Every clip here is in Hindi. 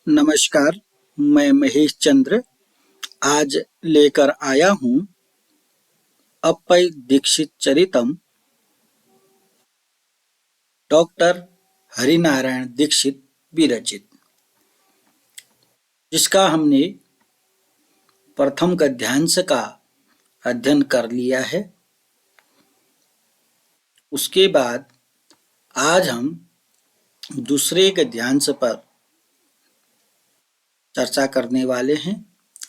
नमस्कार, मैं महेश चंद्र आज लेकर आया हूँ अप्पय दीक्षित चरितम डॉक्टर हरिनारायण दीक्षित विरचित, जिसका हमने प्रथम गद्यांश का अध्ययन कर लिया है। उसके बाद आज हम दूसरे गद्यांश पर चर्चा करने वाले हैं।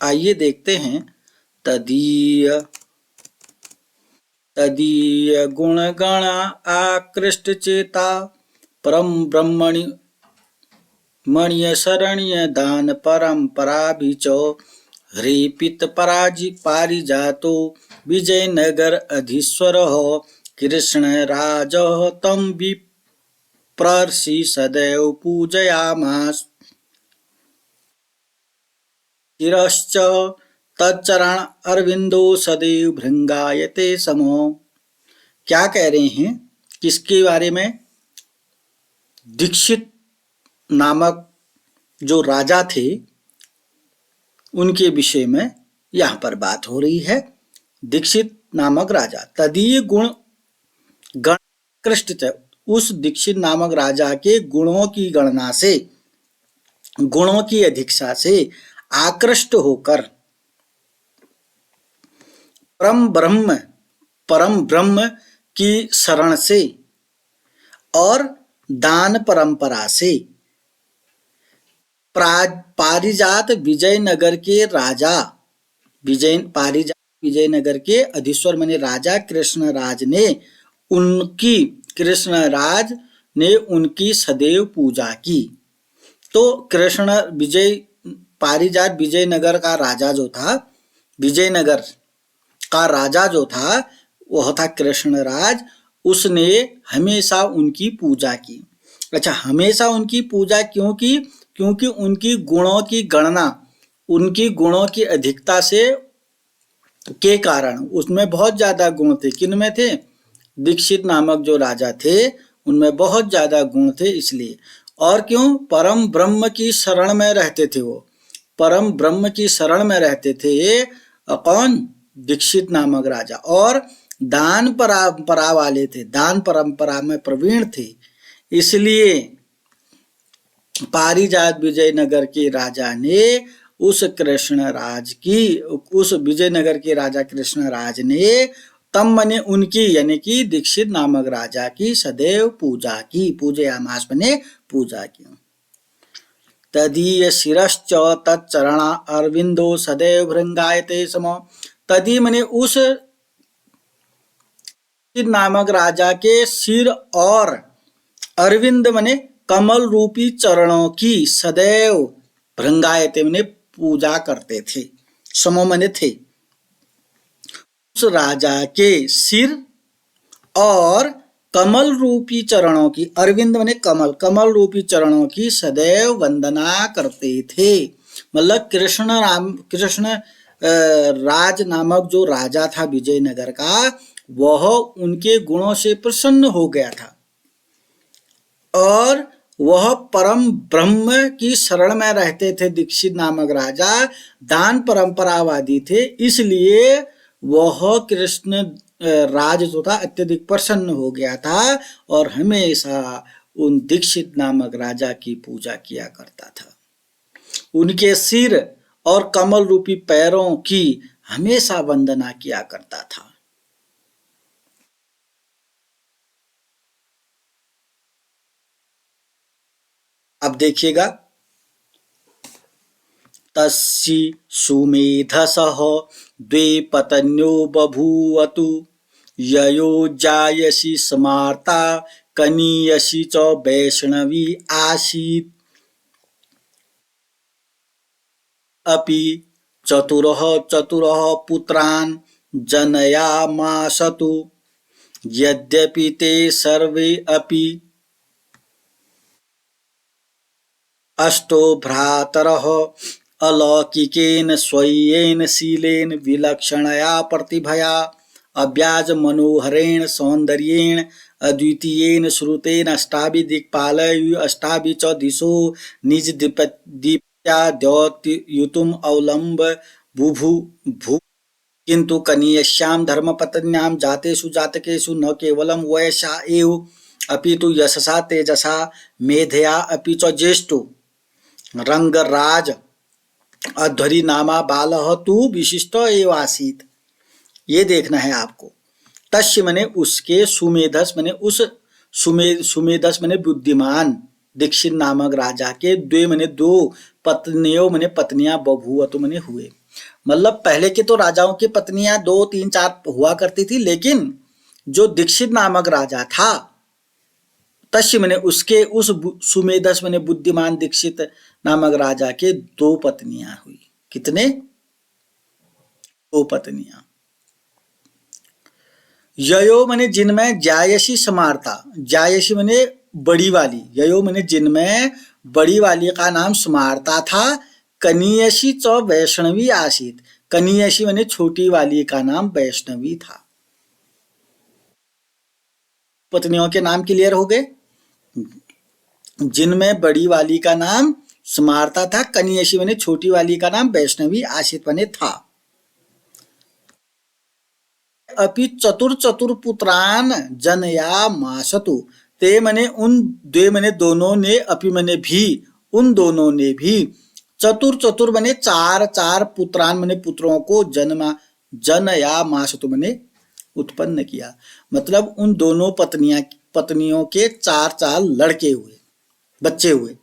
आइए देखते हैं। तदीय गुणगण आकृष्ट चेता परम ब्रह्मणि मणिय शरण्य दान परंपराभिच ह्रीपित पारिजातो विजयनगर अधीश्वर कृष्ण राज तम विप्रर्षि सदैव पूजयामास शिरश्च तच्चरण अरविंदो सदैव भृंगायते समो। क्या कह रहे हैं? किसके बारे में? दीक्षित नामक जो राजा थे उनके विषय में यहाँ पर बात हो रही है। दीक्षित नामक राजा तदीय गुण गण उस दीक्षित नामक राजा के गुणों की गणना से, गुणों की अधिक्षा से आकृष्ट होकर परम ब्रह्म की शरण से और दान परंपरा से पारिजात विजयनगर के राजा विजयनगर के अधीश्वर माने राजा कृष्णराज ने उनकी सदैव पूजा की। तो पारिजात विजयनगर का राजा जो था, विजयनगर का राजा जो था वह था कृष्णराज। उसने हमेशा उनकी पूजा की। अच्छा, हमेशा उनकी पूजा क्यों की? क्योंकि उनकी गुणों की गणना, उनकी गुणों की अधिकता से के कारण, उसमें बहुत ज्यादा गुण थे। किन में थे? दीक्षित नामक जो राजा थे उनमें बहुत ज्यादा गुण थे, इसलिए। और क्यों? परम ब्रह्म की शरण में रहते थे। वो परम ब्रह्म की शरण में रहते थे। कौन? दीक्षित नामक राजा। और दान परंपरा वाले थे, दान परंपरा में प्रवीण थे। इसलिए पारिजात विजयनगर के राजा ने उस विजयनगर के राजा कृष्णराज ने तम मने उनकी, यानी कि दीक्षित नामक राजा की सदैव पूजा की। पूजयामास मने पूजा की। तदीय शिरश्च तच्चरण अरविंदो सदैव भृंगायते सम। तदी मने उस नामक राजा के सिर और अरविंद मने कमल रूपी चरणों की सदैव भृंगायते मने पूजा करते थे। समो मने थे। उस राजा के सिर और कमल रूपी चरणों की, अरविंद मने कमल, कमल रूपी चरणों की सदैव वंदना करते थे। मतलब कृष्ण राज नामक जो राजा था विजयनगर का, वह उनके गुणों से प्रसन्न हो गया था और वह परम ब्रह्म की शरण में रहते थे। दीक्षित नामक राजा दान परंपरावादी थे, इसलिए वह कृष्ण राज जो था अत्यधिक प्रसन्न हो गया था और हमेशा उन दीक्षित नामक राजा की पूजा किया करता था। उनके सिर और कमल रूपी पैरों की हमेशा वंदना किया करता था। अब देखिएगा। तस्सी सुमेधसः द्वे पत्न्यो बभूवतु ययो जायसी स्मार्ता कनीयसी च वैष्णवी आसीत्। अपि चतुरः पुत्रान् जनयामासतु यद्यपि ते सर्वे अपि अष्टो भ्रातरः अलौकिकेन स्वीयेन शीलेन विलक्षणया प्रतिभया अव्याज मनोहरेण सौन्दर्येण अद्वितीयेन श्रुतेन अस्टाभि दिक्पालय अष्टाभि च दिशो निज दीप्त्या द्योतयितुम् अवलम्ब बुभु भू किंतु कनीयस्यां धर्मपत्न्यां जातेषु जातकेषु न केवलं वयसा एव अपि तु यशसा तेजसा मेधया अपि च ज्येष्ठो रंगराज अध्वरी नामा बालः तु विशिष्ट एव आसीत्। ये देखना है आपको। तस्य मने उसके, सुमेधस मने उस, सुमेधस मने बुद्धिमान दीक्षित नामक राजा के, द्वे मने दो, पत्नियों मने पत्नियां, बभूवतु मने हुए। मतलब पहले के तो राजाओं की पत्नियां 2, 3, 4 हुआ करती थी, लेकिन जो दीक्षित नामक राजा था, तस्य मने उसके, उस सुमेधस मने बुद्धिमान दीक्षित नामक राजा के 2 पत्नियां हुई। कितने? 2 पत्नियां। ययो मने जिनमें जायसी समारता, जायसी मने बड़ी वाली, ययो मने जिनमें बड़ी वाली का नाम समारता था। कनीयसी च वैष्णवी आसीत, कनीयसी मने छोटी वाली का नाम वैष्णवी था। पत्नियों के नाम क्लियर हो गए। जिनमें बड़ी वाली का नाम समारता था, कनीयसी मने छोटी वाली का नाम वैष्णवी आसीत मने था। अपि चतुर पुत्रान जनया मासतु, ते मने उन, द्वे मने दोनों ने, अपि मने भी, उन दोनों ने भी, चतुर मने 4 पुत्रान मने पुत्रों को जनया मासतु मने उत्पन्न किया। मतलब उन दोनों पत्नियों के 4 लड़के हुए, बच्चे हुए।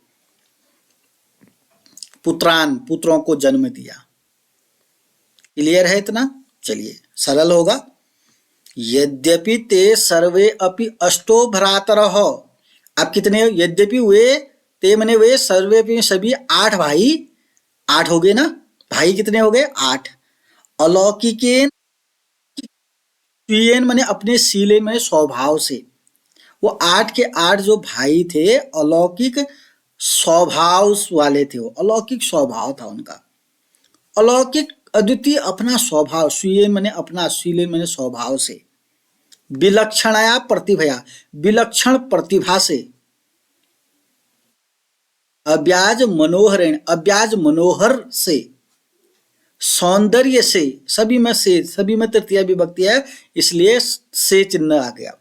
पुत्रान, पुत्रों को जन्म दिया। क्लियर है इतना? चलिए सरल होगा। यद्यपि ते सर्वे अपि अष्टो भ्रातरः, अब कितने? यद्यपि वे, ते मने वे, सर्वे अपि सभी 8 भाई, 8 हो गए ना? भाई कितने हो गए? 8। अलौकिकेन, स्वीयेन मने अपने, शीलेन मने स्वभाव से। वो 8 के 8 जो भाई थे अलौकिक स्वभाव वाले थे, वो अलौकिक स्वभाव था उनका। अलौकिक अद्वितीय अपना स्वभाव, स्वीयेन मने अपना, शीलेन मने स्वभाव से। विलक्षणया प्रतिभया, विलक्षण प्रतिभा से। अव्याज मनोहरेण, अव्याज मनोहर से। सौंदर्य से, सभी में से, सभी में तृतीया विभक्ति है इसलिए से चिन्ह आ गया।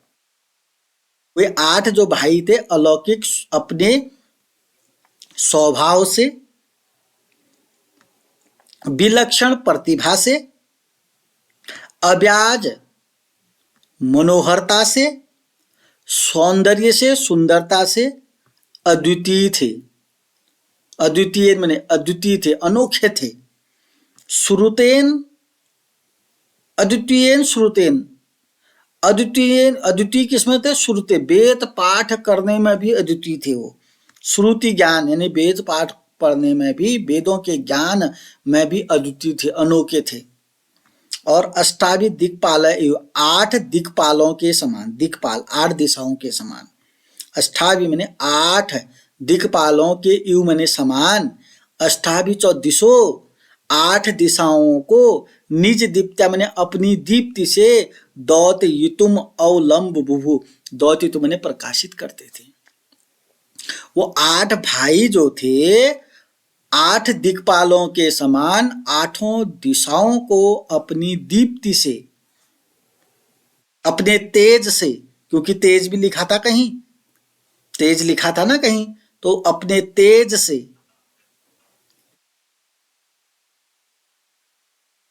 वे 8 जो भाई थे अलौकिक अपने स्वभाव से, विलक्षण प्रतिभा से, अव्याज मनोहरता से, सौंदर्य से, सुंदरता से, अद्वितीय थे। अद्वितीय माने अद्वितीय थे, अनोखे थे। श्रुतेन, अद्वितीय श्रुतेन, अद्वितीय किसमें थे? श्रुते, वेद पाठ करने में भी अद्वितीय थे वो। श्रुति ज्ञान यानी वेद पाठ पढ़ने में भी, वेदों के ज्ञान में भी अद्वितीय थे, अनोखे थे। और अष्टावी दिक्पाल, 8 दिक्पालों के समान, दिक्पाल 8 दिशाओं के समान। अष्टावी माने 8 दिक्पालों के, यु माने समान। अष्टावी चौ दिशो, 8 दिशाओं को, निज दीप्त्या माने अपनी दीप्ति से, द्योतयितुम अवलंब बुभु, द्योतयितुम माने प्रकाशित करते थे। वो 8 भाई जो थे 8 दिक्पालों के समान 8 दिशाओं को अपनी दीप्ति से, अपने तेज से, क्योंकि तेज भी लिखा था कहीं, तेज लिखा था ना कहीं, तो अपने तेज से,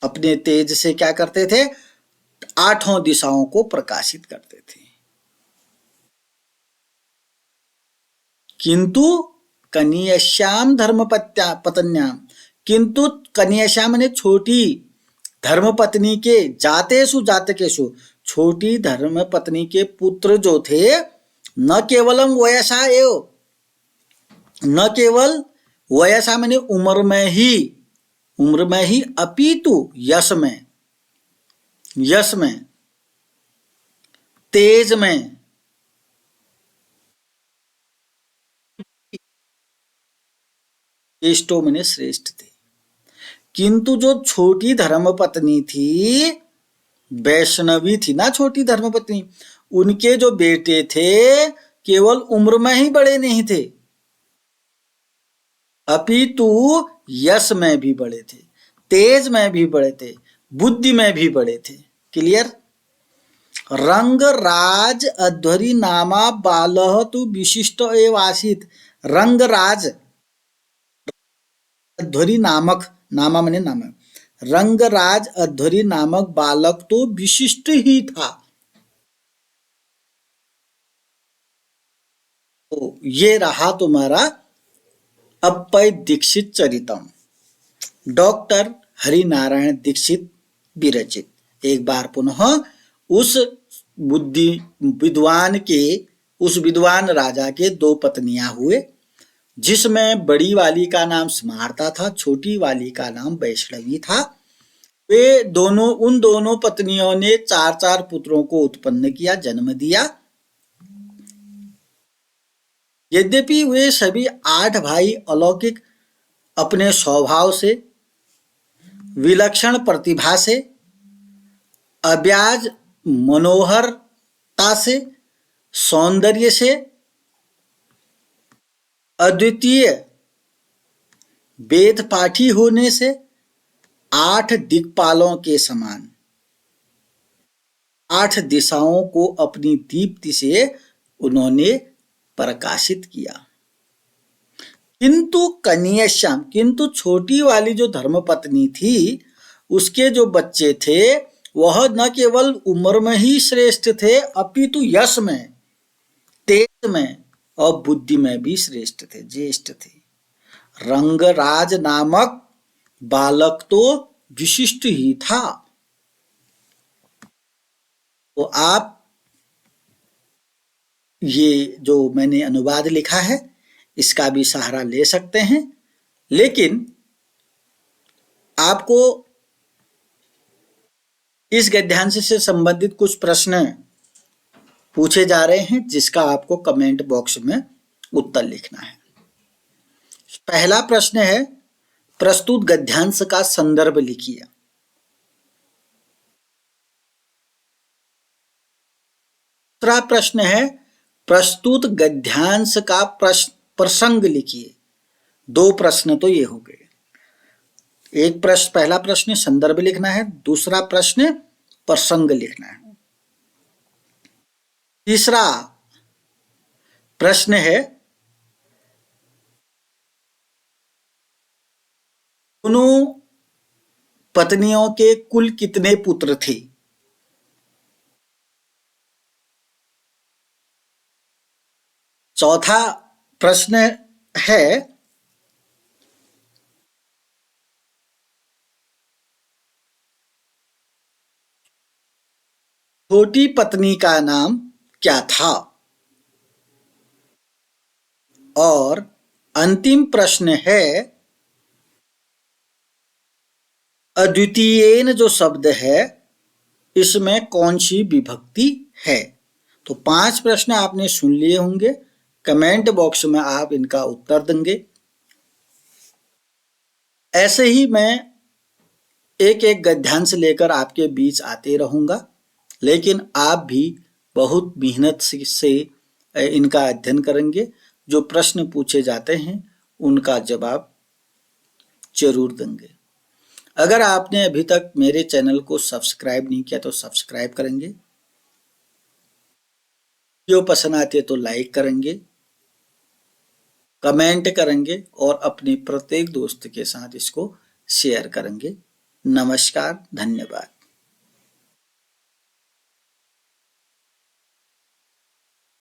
अपने तेज से क्या करते थे? 8 दिशाओं को प्रकाशित करते थे। किंतु कनीयश्याम धर्मपत्न्याम, किंतु कनीयश्याम माने छोटी धर्मपत्नी के, जातेषु जातकेषु, छोटी धर्मपत्नी के पुत्र जो थे, न केवलम वयसा एव, न केवल वयसा माने उम्र में ही, अपितु यश में, यश में, तेज में, श्रेष्ठो माने श्रेष्ठ थे। किंतु जो छोटी धर्मपत्नी थी, वैष्णवी थी ना छोटी धर्मपत्नी, उनके जो बेटे थे केवल उम्र में ही बड़े नहीं थे, अपितु यश में भी बड़े थे, तेज में भी बड़े थे, बुद्धि में भी बड़े थे। क्लियर? रंग राज अध्वरी नामा बालः तु विशिष्ट एव आसीत। रंग राज अध्वरी नामक, नामा माने नाम, रंगराज अध्वरी नामक बालक तो विशिष्ट ही था। तो ये रहा तुम्हारा अप्पय दीक्षित चरितम, डॉक्टर हरिनारायण दीक्षित विरचित। एक बार पुनः उस बुद्धि विद्वान के, उस विद्वान राजा के दो पत्नियां हुए, जिसमें बड़ी वाली का नाम स्मार्ता था, छोटी वाली का नाम वैष्णवी था। वे दोनों, उन दोनों पत्नियों ने 4-4 पुत्रों को उत्पन्न किया, जन्म दिया। यद्यपि वे सभी 8 भाई अलौकिक अपने स्वभाव से, विलक्षण प्रतिभा से, अब्याज मनोहरता से, सौंदर्य से, अद्वितीय वेद पाठी होने से, 8 दिक्पालों के समान 8 दिशाओं को अपनी दीप्ति से उन्होंने प्रकाशित किया। किंतु कन्याश्याम, किंतु छोटी वाली जो धर्मपत्नी थी, उसके जो बच्चे थे वह न केवल उम्र में ही श्रेष्ठ थे, अपितु यश में, तेज में और बुद्धि में भी श्रेष्ठ थे, ज्येष्ठ थे। रंगराज नामक बालक तो विशिष्ट ही था। तो आप ये जो मैंने अनुवाद लिखा है इसका भी सहारा ले सकते हैं, लेकिन आपको इस गद्यांश से संबंधित कुछ प्रश्न पूछे जा रहे हैं, जिसका आपको कमेंट बॉक्स में उत्तर लिखना है। पहला प्रश्न है, प्रस्तुत गद्यांश का संदर्भ लिखिए। दूसरा प्रश्न है, प्रस्तुत गद्यांश का प्रसंग लिखिए। 2 प्रश्न तो ये हो गए। एक प्रश्न, पहला प्रश्न संदर्भ लिखना है, दूसरा प्रश्न प्रसंग लिखना है। तीसरा प्रश्न है, दोनों पत्नियों के कुल कितने पुत्र थे? चौथा प्रश्न है, छोटी पत्नी का नाम क्या था? और अंतिम प्रश्न है, अद्वितीयेन जो शब्द है इसमें कौन सी विभक्ति है? तो 5 प्रश्न आपने सुन लिए होंगे। कमेंट बॉक्स में आप इनका उत्तर देंगे। ऐसे ही मैं एक एक गद्यांश लेकर आपके बीच आते रहूंगा, लेकिन आप भी बहुत मेहनत से इनका अध्ययन करेंगे। जो प्रश्न पूछे जाते हैं उनका जवाब जरूर देंगे। अगर आपने अभी तक मेरे चैनल को सब्सक्राइब नहीं किया तो सब्सक्राइब करेंगे, वीडियो पसंद आती है तो लाइक करेंगे, कमेंट करेंगे और अपने प्रत्येक दोस्त के साथ इसको शेयर करेंगे। नमस्कार, धन्यवाद।